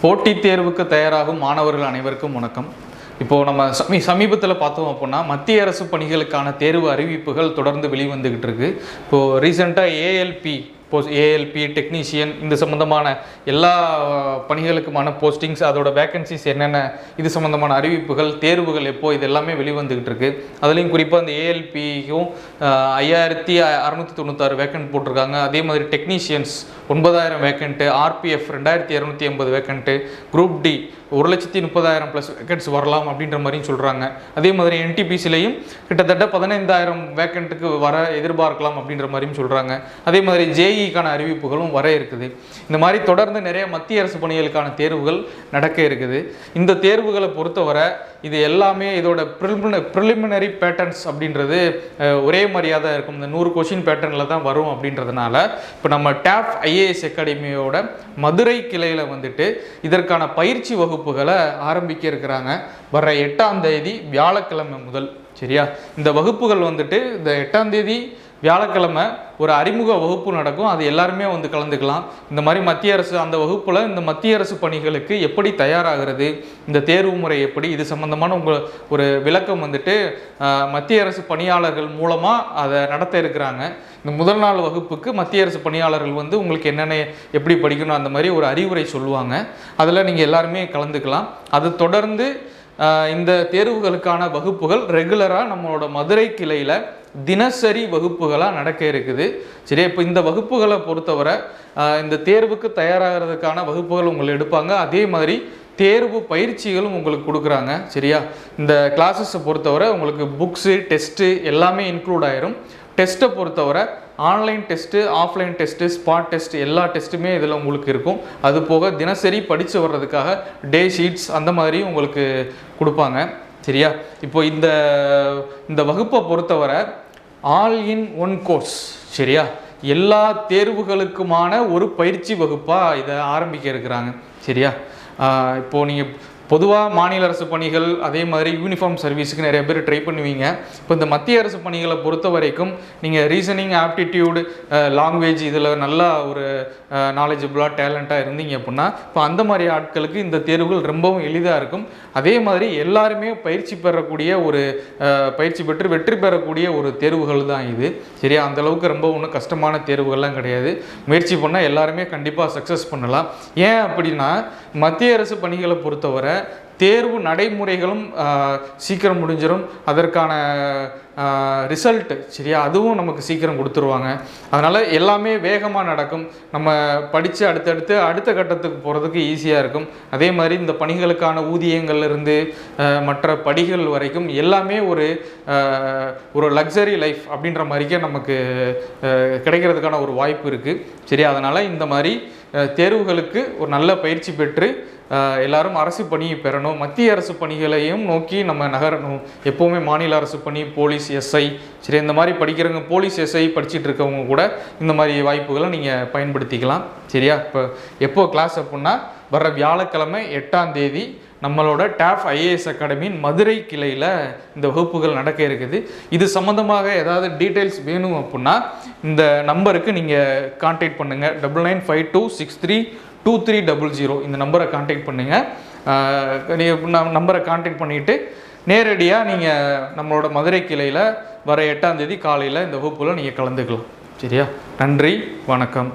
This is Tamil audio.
போட்டித் தேர்வுக்கு தயாராகும் மாணவர்கள் அனைவருக்கும் வணக்கம். இப்போது நம்ம சமீபத்தில் பார்த்தோம் அப்படின்னா மத்திய அரசு பணிகளுக்கான தேர்வு அறிவிப்புகள் தொடர்ந்து வெளிவந்துக்கிட்டு இருக்கு. இப்போது ரீசெண்டாக ஏஎல்பி டெக்னீஷியன் இந்த சம்மந்தமான எல்லா பணிகளுக்குமான போஸ்டிங்ஸ், அதோட வேக்கன்சிஸ் என்னென்ன, இது சம்மந்தமான அறிவிப்புகள், தேர்வுகள் எப்போது, இது எல்லாமே வெளிவந்துக்கிட்டு இருக்கு. அதுலேயும் குறிப்பாக அந்த ஏஎல்பிக்கும் 5696 வேக்கன்ட் போட்டிருக்காங்க. அதே மாதிரி technicians 9000 vacant, RPF 2280 vacant, group D 1,30,000 plus vacants வரலாம் அப்படின்ற மாதிரியும் சொல்கிறாங்க. அதே மாதிரி என்டிபிசிலையும் கிட்டத்தட்ட 15,000 வேக்கண்ட்டுக்கு வர எதிர்பார்க்கலாம் அப்படின்ற மாதிரியும் சொல்கிறாங்க. அதே மாதிரி ஜேஇக்கான அறிவிப்புகளும் வர இருக்குது. இந்த மாதிரி தொடர்ந்து நிறைய மத்திய அரசு பணிகளுக்கான தேர்வுகள் நடக்க இருக்குது. இந்த தேர்வுகளை பொறுத்தவரை இது எல்லாமே இதோட ப்ரிலிமினரி பேட்டர்ன்ஸ் அப்படின்றது ஒரே மாதிரியாக தான் இருக்கும். இந்த 100 கொஷின் பேட்டர்னில் தான் வரும். அப்படின்றதுனால இப்போ நம்ம டேப் ஐஏஎஸ் அகாடமியோட மதுரை கிளையில் வந்துட்டு இதற்கான பயிற்சி வகுப்புகளை ஆரம்பிக்க இருக்கிறாங்க. வர 8ஆம் தேதி வியாழக்கிழமை முதல். சரியா? இந்த வகுப்புகள் வந்துட்டு இந்த 8ஆம் தேதி வியாழக்கிழமை ஒரு அறிமுக வகுப்பு நடக்கும். அது எல்லாருமே வந்து கலந்துக்கலாம். இந்த மாதிரி மத்திய அரசு அந்த வகுப்பில் இந்த மத்திய அரசு பணிகளுக்கு எப்படி தயாராகிறது, இந்த தேர்வு முறை எப்படி, இது சம்மந்தமான ஒரு விளக்கம் வந்துட்டு மத்திய அரசு பணியாளர்கள் மூலமாக அதை நடத்த இருக்கிறாங்க. இந்த முதல் நாள் வகுப்புக்கு மத்திய அரசு பணியாளர்கள் வந்து உங்களுக்கு என்னென்ன எப்படி படிக்கணும் அந்த மாதிரி ஒரு அறிவுரை சொல்லுவாங்க. அதில் நீங்கள் எல்லாருமே கலந்துக்கலாம். அது தொடர்ந்து இந்த தேர்வுகளுக்கான வகுப்புகள் ரெகுலராக நம்மளோட மதுரை கிளையில் தினசரி வகுப்புகளாக நடக்க இருக்குது. சரி, இப்போ இந்த வகுப்புகளை பொறுத்தவரை இந்த தேர்வுக்கு தயாராகிறதுக்கான வகுப்புகள் உங்களுக்கு எடுப்பாங்க. அதே மாதிரி தேர்வு பயிற்சிகளும் உங்களுக்கு கொடுக்குறாங்க. சரியா? இந்த கிளாஸஸை பொறுத்தவரை உங்களுக்கு புக்ஸு, டெஸ்ட்டு எல்லாமே இன்க்ளூட் ஆயிரும். டெஸ்ட்டை பொறுத்தவரை online test, offline test, spot test எல்லா டெஸ்ட்டுமே இதில் உங்களுக்கு இருக்கும். அது போக தினசரி படித்து வர்றதுக்காக டே ஷீட்ஸ் அந்த மாதிரி உங்களுக்கு கொடுப்பாங்க. சரியா? இப்போ இந்த வகுப்பை பொறுத்தவரை ஆல் இன் ஒன் கோர்ஸ். சரியா? எல்லா தேர்வுகளுக்குமான ஒரு பயிற்சி வகுப்பாக இதை ஆரம்பிக்க இருக்கிறாங்க. சரியா? இப்போது நீங்கள் பொதுவாக மாநில அரசு பணிகள், அதே மாதிரி யூனிஃபார்ம் சர்வீஸுக்கு நிறைய பேர் ட்ரை பண்ணுவீங்க. இப்போ இந்த மத்திய அரசு பணிகளை பொறுத்த வரைக்கும் நீங்கள் ரீசனிங், ஆப்டிடியூடு, லாங்குவேஜ் இதில் நல்லா ஒரு நாலேஜபிளாக டேலண்ட்டாக இருந்தீங்க அப்படின்னா இப்போ அந்த மாதிரி ஆட்களுக்கு இந்த தேர்வுகள் ரொம்பவும் எளிதாக இருக்கும். அதே மாதிரி எல்லாருமே பயிற்சி பெற்று வெற்றி பெறக்கூடிய ஒரு தேர்வுகள் தான் இது. சரியா? அந்தளவுக்கு ரொம்ப ஒன்றும் கஷ்டமான தேர்வுகள்லாம் கிடையாது. முயற்சி பண்ணால் எல்லாருமே கண்டிப்பாக சக்ஸஸ் பண்ணலாம். ஏன் அப்படின்னா மத்திய அரசு பணிகளை பொறுத்தவரை தேர்வு நடைமுறைகளும் சீக்கிரம் முடிஞ்சிடும். அதற்கான ரிசல்ட்டு சரியா அதுவும் நமக்கு சீக்கிரம் கொடுத்துருவாங்க. அதனால் எல்லாமே வேகமாக நடக்கும். நம்ம படித்து அடுத்த கட்டத்துக்கு போகிறதுக்கு ஈஸியாக இருக்கும். அதே மாதிரி இந்த பணிகளுக்கான ஊதியங்கள்லேருந்து மற்ற படிகள் வரைக்கும் எல்லாமே ஒரு லக்ஸரி லைஃப் அப்படின்ற மாதிரிக்கே நமக்கு கிடைக்கிறதுக்கான ஒரு வாய்ப்பு இருக்குது. சரியா? அதனால் இந்த மாதிரி தேர்வுகளுக்கு ஒரு நல்ல பயிற்சி பெற்று எல்லாரும் அரசு பணியை பெறணும். மத்திய அரசு பணிகளையும் நோக்கி நம்ம நகரணும். எப்போவுமே மாநில அரசு பணி, போலீஸ், எஸ்ஐ, சரி இந்த மாதிரி படிக்கிறவங்க, போலீஸ், எஸ்ஐ படிச்சுட்டு இருக்கவங்க கூட இந்த மாதிரி வாய்ப்புகளை நீங்கள் பயன்படுத்திக்கலாம். சரியா? இப்போ எப்போ கிளாஸ் அப்படின்னா வர வியாழக்கிழமை 8ஆம் தேதி நம்மளோட டேப் ஐஏஎஸ் அகாடமியின் மதுரை கிளையில் இந்த வகுப்புகள் நடக்க இருக்குது. இது சம்மந்தமாக ஏதாவது டீட்டெயில்ஸ் வேணும் அப்படின்னா இந்த நம்பருக்கு நீங்கள் கான்டாக்ட் பண்ணுங்கள். 9952632300 இந்த நம்பரை கான்டாக்ட் பண்ணுங்கள். நம்பரை கான்டாக்ட் பண்ணிவிட்டு நேரடியாக நீங்கள் நம்மளோட மதுரை கிளையில் வர 8ஆம் தேதி காலையில் இந்த வகுப்பில் நீங்கள் கலந்துக்கலாம். சரியா? நன்றி, வணக்கம்.